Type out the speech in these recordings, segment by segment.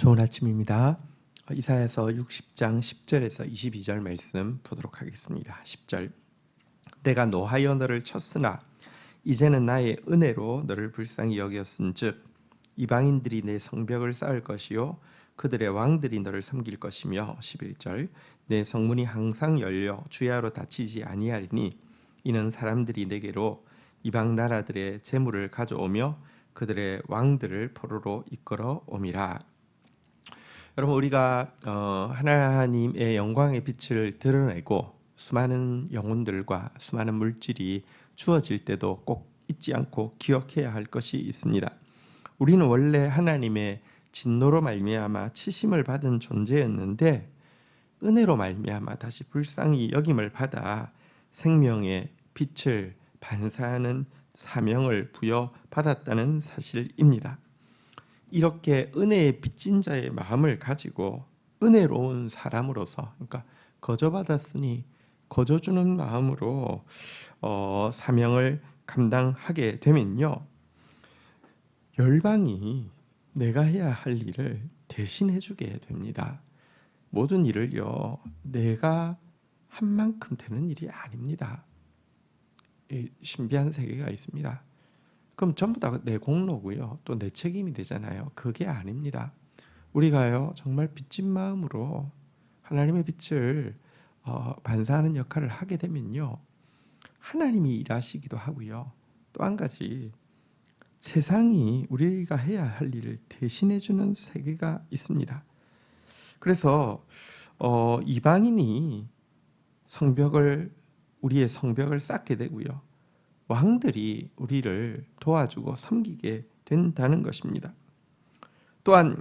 좋은 아침입니다. 이사야서 60장 10절에서 22절 말씀 보도록 하겠습니다. 10절 내가 노하여 너를 쳤으나 이제는 나의 은혜로 너를 불쌍히 여겼은즉 이방인들이 내 성벽을 쌓을 것이요 그들의 왕들이 너를 섬길 것이며 11절 내 성문이 항상 열려 주야로 닫히지 아니하리니 이는 사람들이 내게로 이방 나라들의 재물을 가져오며 그들의 왕들을 포로로 이끌어 옴이라. 여러분, 우리가 하나님의 영광의 빛을 드러내고 수많은 영혼들과 수많은 물질이 주어질 때도 꼭 잊지 않고 기억해야 할 것이 있습니다. 우리는 원래 하나님의 진노로 말미암아 치심을 받은 존재였는데 은혜로 말미암아 다시 불쌍히 여김을 받아 생명의 빛을 반사하는 사명을 부여받았다는 사실입니다. 이렇게 은혜의 빚진 자의 마음을 가지고 은혜로운 사람으로서, 그러니까 거저받았으니 거저주는 마음으로 사명을 감당하게 되면요, 열방이 내가 해야 할 일을 대신해 주게 됩니다. 모든 일을요, 내가 한 만큼 되는 일이 아닙니다. 신비한 세계가 있습니다. 그럼 전부 다 내 공로고요, 또 내 책임이 되잖아요. 그게 아닙니다. 우리가요 정말 빚진 마음으로 하나님의 빛을 반사하는 역할을 하게 되면요, 하나님이 일하시기도 하고요, 또 한 가지 세상이 우리가 해야 할 일을 대신해 주는 세계가 있습니다. 그래서 이방인이 우리의 성벽을 쌓게 되고요, 왕들이 우리를 도와주고 섬기게 된다는 것입니다. 또한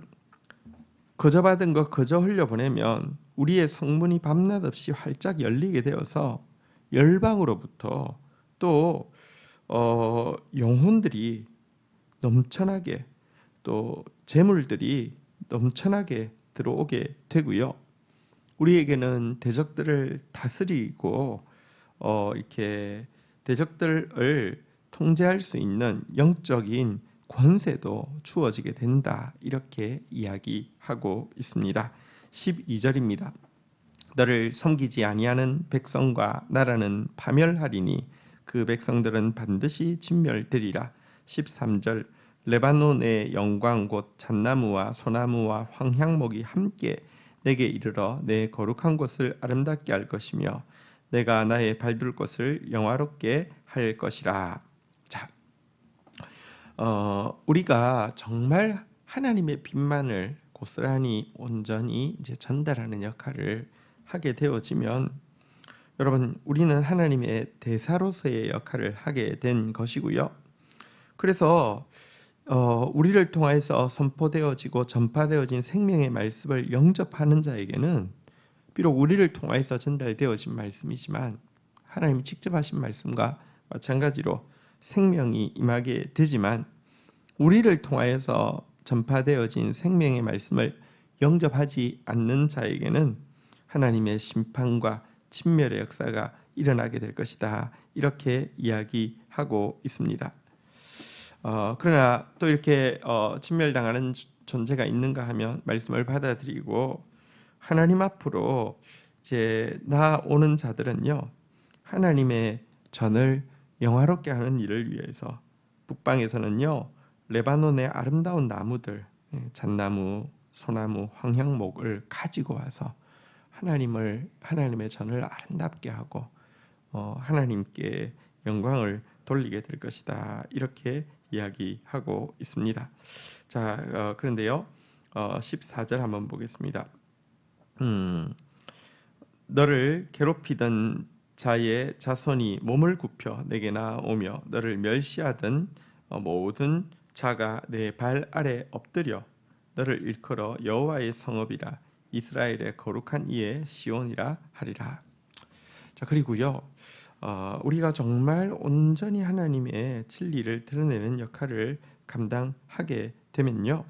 거저받은 것 거저 흘려보내면 우리의 성문이 밤낮 없이 활짝 열리게 되어서 열방으로부터 또 영혼들이 넘쳐나게, 또 재물들이 넘쳐나게 들어오게 되고요, 우리에게는 대적들을 다스리고 이렇게 대적들을 통제할 수 있는 영적인 권세도 주어지게 된다, 이렇게 이야기하고 있습니다. 12절입니다. 너를 섬기지 아니하는 백성과 나라는 파멸하리니 그 백성들은 반드시 진멸되리라. 13절 레바논의 영광 곧 잣나무와 소나무와 황향목이 함께 내게 이르러 내 거룩한 곳을 아름답게 할 것이며 내가 나의 밟을 곳을 영화롭게 할 것이라. 자, 우리가 정말 하나님의 빛만을 고스란히 온전히 이제 전달하는 역할을 하게 되어지면, 여러분, 우리는 하나님의 대사로서의 역할을 하게 된 것이고요. 그래서 우리를 통해서 선포되어지고 전파되어진 생명의 말씀을 영접하는 자에게는 비록 우리를 통해서 전달되어진 말씀이지만 하나님이 직접 하신 말씀과 마찬가지로 생명이 임하게 되지만, 우리를 통하여서 전파되어진 생명의 말씀을 영접하지 않는 자에게는 하나님의 심판과 진멸의 역사가 일어나게 될 것이다, 이렇게 이야기하고 있습니다. 그러나 또 이렇게 진멸당하는 존재가 있는가 하면 말씀을 받아들이고 하나님 앞으로 이제 나오는 자들은요, 하나님의 전을 영화롭게 하는 일을 위해서 북방에서는요, 레바논의 아름다운 나무들, 잣나무, 소나무, 황향목을 가지고 와서 하나님의 전을 아름답게 하고 하나님께 영광을 돌리게 될 것이다, 이렇게 이야기하고 있습니다. 자, 그런데요, 14절 한번 보겠습니다. 너를 괴롭히던 자의 자손이 몸을 굽혀 내게 나오며 너를 멸시하던 모든 자가 내 발 아래 엎드려 너를 일컬어 여호와의 성읍이라 이스라엘의 거룩한 이의 시온이라 하리라. 자, 그리고요, 우리가 정말 온전히 하나님의 진리를 드러내는 역할을 감당하게 되면요,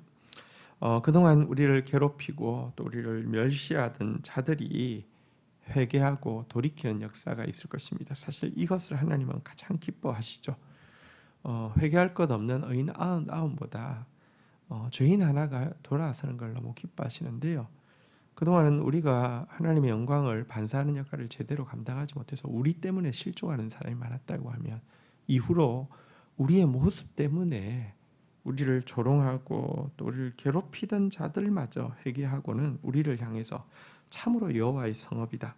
그동안 우리를 괴롭히고 또 우리를 멸시하던 자들이 회개하고 돌이키는 역사가 있을 것입니다. 사실 이것을 하나님은 가장 기뻐하시죠. 회개할 것 없는 의인 99보다 죄인 하나가 돌아서는 걸 너무 기뻐하시는데요. 그동안은 우리가 하나님의 영광을 반사하는 역할을 제대로 감당하지 못해서 우리 때문에 실족하는 사람이 많았다고 하면, 이후로 우리의 모습 때문에 우리를 조롱하고 또 우리를 괴롭히던 자들마저 회개하고는 우리를 향해서 참으로 여호와의 성읍이다,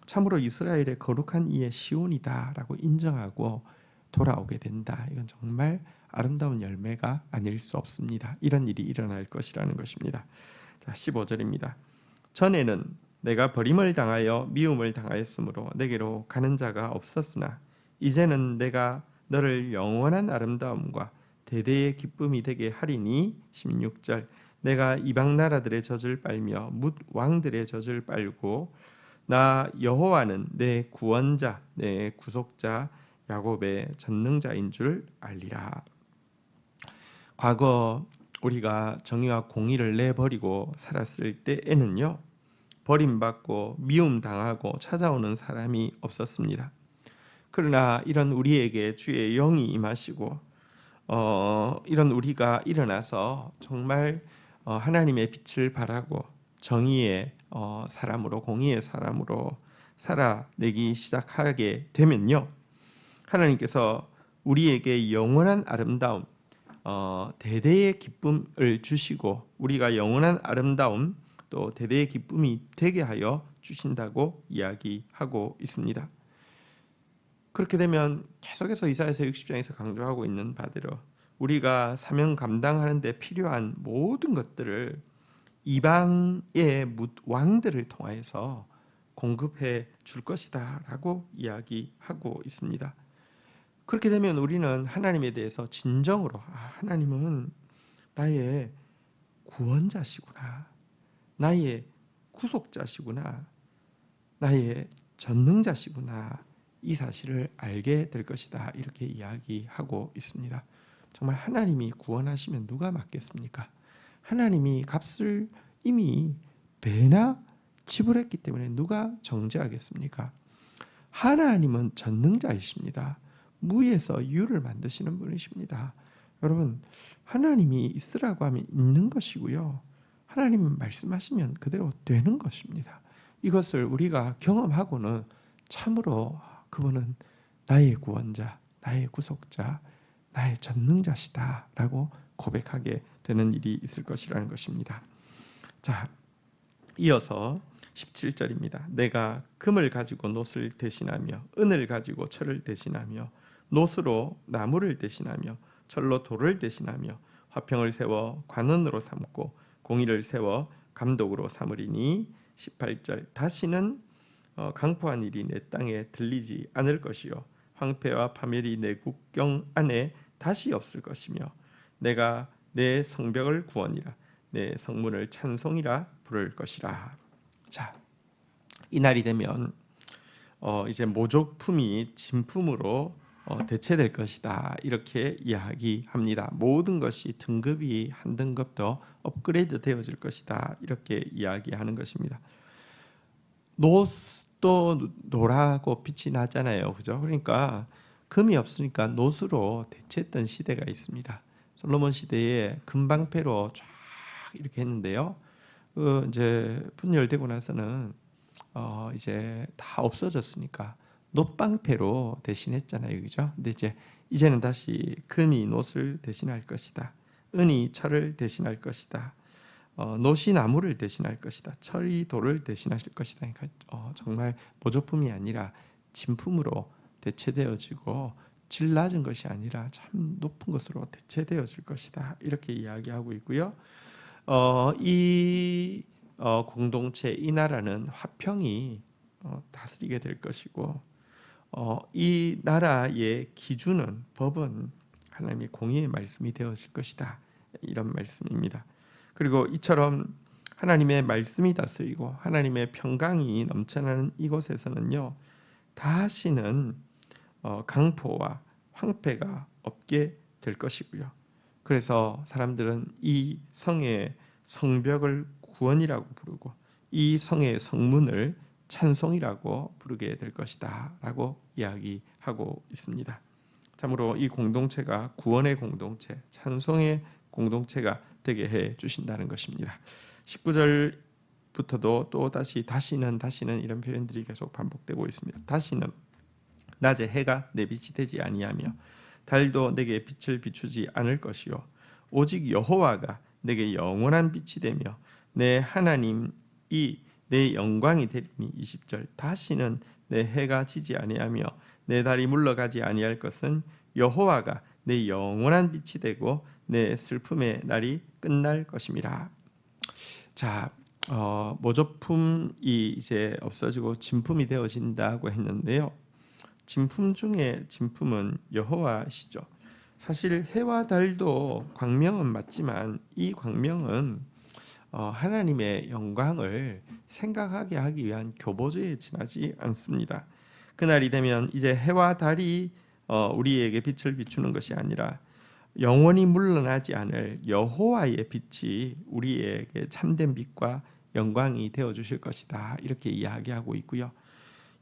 참으로 이스라엘의 거룩한 이의 시온이다 라고 인정하고 돌아오게 된다. 이건 정말 아름다운 열매가 아닐 수 없습니다. 이런 일이 일어날 것이라는 것입니다. 자, 15절입니다. 전에는 내가 버림을 당하여 미움을 당하였으므로 내게로 가는 자가 없었으나 이제는 내가 너를 영원한 아름다움과 대대의 기쁨이 되게 하리니. 16절. 내가 이방 나라들의 젖을 빨며 뭇 왕들의 젖을 빨고 나 여호와는 내 구원자 내 구속자 야곱의 전능자인 줄 알리라. 과거 우리가 정의와 공의를 내버리고 살았을 때에는요, 버림받고 미움당하고 찾아오는 사람이 없었습니다. 그러나 이런 우리에게 주의 영이 임하시고 이런 우리가 일어나서 정말 하나님의 빛을 발하고 정의의 사람으로, 공의의 사람으로 살아내기 시작하게 되면요, 하나님께서 우리에게 영원한 아름다움, 대대의 기쁨을 주시고 우리가 영원한 아름다움 또 대대의 기쁨이 되게 하여 주신다고 이야기하고 있습니다. 그렇게 되면 계속해서 이사야서 60장에서 강조하고 있는 바대로 우리가 사명 감당하는 데 필요한 모든 것들을 이방의 왕들을 통하여서 공급해 줄 것이다 라고 이야기하고 있습니다. 그렇게 되면 우리는 하나님에 대해서 진정으로 하나님은 나의 구원자시구나, 나의 구속자시구나, 나의 전능자시구나, 이 사실을 알게 될 것이다 이렇게 이야기하고 있습니다. 정말 하나님이 구원하시면 누가 막겠습니까? 하나님이 값을 이미 배나 지불했기 때문에 누가 정죄하겠습니까? 하나님은 전능자이십니다. 무에서 유를 만드시는 분이십니다. 여러분, 하나님이 있으라고 하면 있는 것이고요, 하나님은 말씀하시면 그대로 되는 것입니다. 이것을 우리가 경험하고는 참으로 그분은 나의 구원자, 나의 구속자, 나의 전능자시다 라고 고백하게 되는 일이 있을 것이라는 것입니다. 자, 이어서 17절입니다. 내가 금을 가지고 놋을 대신하며 은을 가지고 철을 대신하며 놋으로 나무를 대신하며 철로 돌을 대신하며 화평을 세워 관원으로 삼고 공의를 세워 감독으로 삼으리니. 18절. 다시는 강포한 일이 내 땅에 들리지 않을 것이요 황폐와 파멸이 내 국경 안에 다시 없을 것이며 내가 내 성벽을 구원이라 내 성문을 찬송이라 부를 것이라. 자, 이 날이 되면 이제 모조품이 진품으로 대체될 것이다 이렇게 이야기합니다. 모든 것이 등급이 한 등급 더 업그레이드 되어질 것이다 이렇게 이야기하는 것입니다. 놋도 노랗고 빛이 나잖아요, 그죠? 그러니까 금이 없으니까 놋으로 대체했던 시대가 있습니다. 솔로몬 시대에 금방패로 쫙 이렇게 했는데요. 이제 분열되고 나서는 이제 다 없어졌으니까 놋방패로 대신했잖아요, 그죠? 근데 이제는 다시 금이 놋을 대신할 것이다. 은이 철을 대신할 것이다. 놋이 나무를 대신할 것이다. 철이 돌을 대신하실 것이다. 그러니까 정말 모조품이 아니라 진품으로 대체되어지고 질 낮은 것이 아니라 참 높은 것으로 대체되어질 것이다. 이렇게 이야기하고 있고요. 이 공동체, 이 나라는 화평이 다스리게 될 것이고 이 나라의 기준은, 법은 하나님의 공의의 말씀이 되어질 것이다. 이런 말씀입니다. 그리고 이처럼 하나님의 말씀이 다스리고 하나님의 평강이 넘쳐나는 이곳에서는요, 다시는 강포와 황폐가 없게 될 것이고요. 그래서 사람들은 이 성의 성벽을 구원이라고 부르고 이 성의 성문을 찬송이라고 부르게 될 것이다 라고 이야기하고 있습니다. 참으로 이 공동체가 구원의 공동체, 찬송의 공동체가 되게 해 주신다는 것입니다. 19절부터도 또 다시는 이런 표현들이 계속 반복되고 있습니다. 다시는 낮에 해가 내 빛이 되지 아니하며 달도 내게 빛을 비추지 않을 것이요 오직 여호와가 내게 영원한 빛이 되며 내 하나님이 내 영광이 되리니. 20절 다시는 내 해가 지지 아니하며 내 달이 물러가지 아니할 것은 여호와가 내 영원한 빛이 되고 내 슬픔의 날이 끝날 것임이라. 자, 모조품이 이제 없어지고 진품이 되어진다고 했는데요. 진품 중에 진품은 여호와시죠. 사실 해와 달도 광명은 맞지만 이 광명은 하나님의 영광을 생각하게 하기 위한 교보제에 지나지 않습니다. 그날이 되면 이제 해와 달이 우리에게 빛을 비추는 것이 아니라 영원히 물러나지 않을 여호와의 빛이 우리에게 참된 빛과 영광이 되어 주실 것이다. 이렇게 이야기하고 있고요.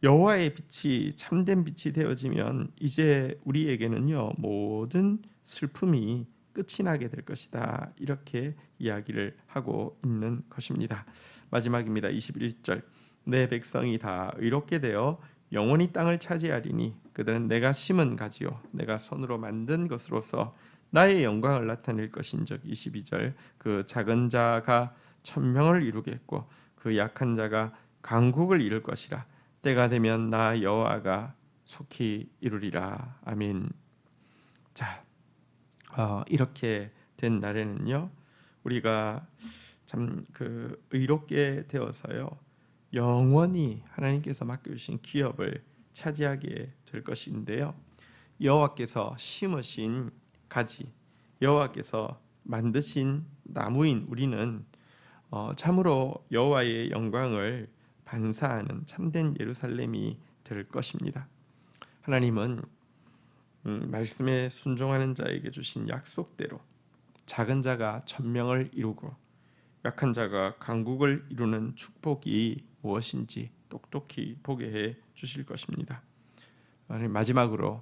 여호와의 빛이 참된 빛이 되어지면 이제 우리에게는요 모든 슬픔이 끝이 나게 될 것이다. 이렇게 이야기를 하고 있는 것입니다. 마지막입니다. 21절 내 백성이 다 의롭게 되어 영원히 땅을 차지하리니 그들은 내가 심은 가지요 내가 손으로 만든 것으로서 나의 영광을 나타낼 것인즉. 22절 그 작은 자가 천명을 이루겠고 그 약한 자가 강국을 이룰 것이라. 때가 되면 나 여호와가 속히 이루리라. 아멘. 자, 이렇게 된 날에는요 우리가 참 의롭게 되어서요 영원히 하나님께서 맡겨주신 기업을 차지하게 될 것인데요. 여호와께서 심으신 가지, 여호와께서 만드신 나무인 우리는 참으로 여호와의 영광을 반사하는 참된 예루살렘이 될 것입니다. 하나님은 말씀에 순종하는 자에게 주신 약속대로 작은 자가 천명을 이루고 약한 자가 강국을 이루는 축복이 무엇인지 똑똑히 보게 해 주실 것입니다. 마지막으로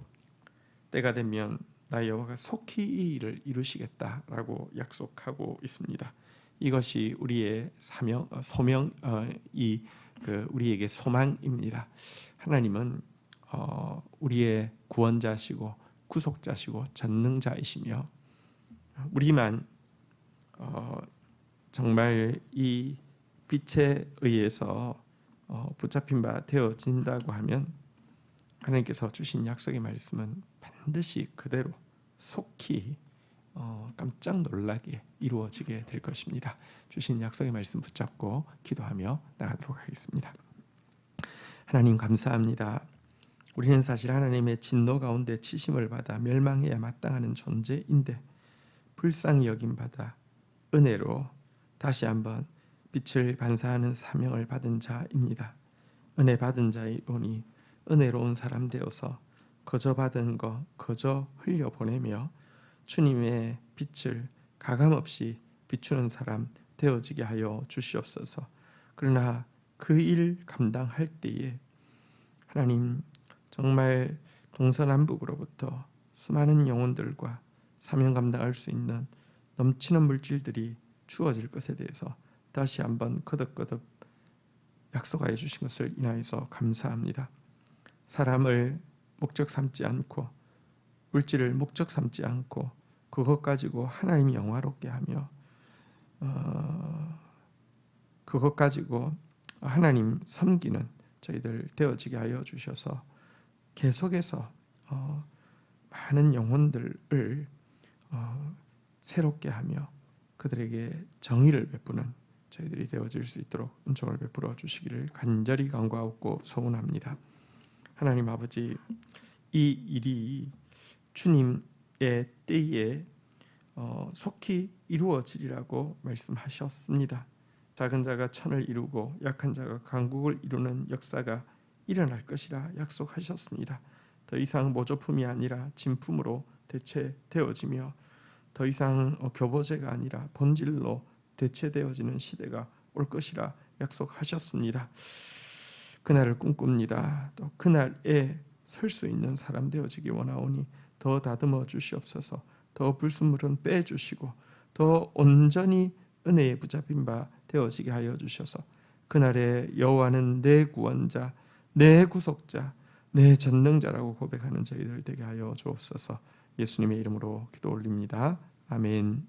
때가 되면 나 여호와가 속히 이 일을 이루시겠다라고 약속하고 있습니다. 이것이 우리의 우리에게 소망입니다. 하나님은 우리의 구원자시고 구속자시고 전능자이시며 우리만 정말 이 빛에 의해서 붙잡힌 바 되어진다고 하면 하나님께서 주신 약속의 말씀은 반드시 그대로 속히 깜짝 놀라게 이루어지게 될 것입니다. 주신 약속의 말씀 붙잡고 기도하며 나가도록 하겠습니다. 하나님 감사합니다. 우리는 사실 하나님의 진노 가운데 치심을 받아 멸망해야 마땅하는 존재인데 불쌍히 여김 받아 은혜로 다시 한번 빛을 반사하는 사명을 받은 자입니다. 은혜 받은 자이오니 은혜로운 사람 되어서 거저 받은 것 거저 흘려보내며 주님의 빛을 가감없이 비추는 사람 되어지게 하여 주시옵소서. 그러나 그 일 감당할 때에 하나님 정말 동서남북으로부터 수많은 영혼들과 사명 감당할 수 있는 넘치는 물질들이 주어질 것에 대해서 다시 한번 거듭거듭 약속하여 주신 것을 인하여서 감사합니다. 사람을 목적 삼지 않고 물질을 목적 삼지 않고 그것 가지고 하나님이 영화롭게 하며 그것 가지고 하나님 섬기는 저희들 되어지게 하여 주셔서 계속해서 많은 영혼들을 새롭게 하며 그들에게 정의를 베푸는 저희들이 되어질 수 있도록 은총을 베풀어 주시기를 간절히 간구하고 소원합니다. 하나님 아버지, 이 일이 주님의 때에 속히 이루어지리라고 말씀하셨습니다. 작은 자가 천을 이루고 약한 자가 강국을 이루는 역사가 일어날 것이라 약속하셨습니다. 더 이상 모조품이 아니라 진품으로 대체되어지며 더 이상 교보제가 아니라 본질로 대체되어지는 시대가 올 것이라 약속하셨습니다. 그날을 꿈꿉니다. 또 그날에 설 수 있는 사람 되어지기 원하오니 더 다듬어 주시옵소서. 더 불순물은 빼주시고 더 온전히 은혜에 붙잡힌 바 되어지게 하여 주셔서 그날에 여호와는 내 구원자, 내 구속자, 내 전능자라고 고백하는 저희들 되게 하여 주옵소서. 예수님의 이름으로 기도 올립니다. 아멘.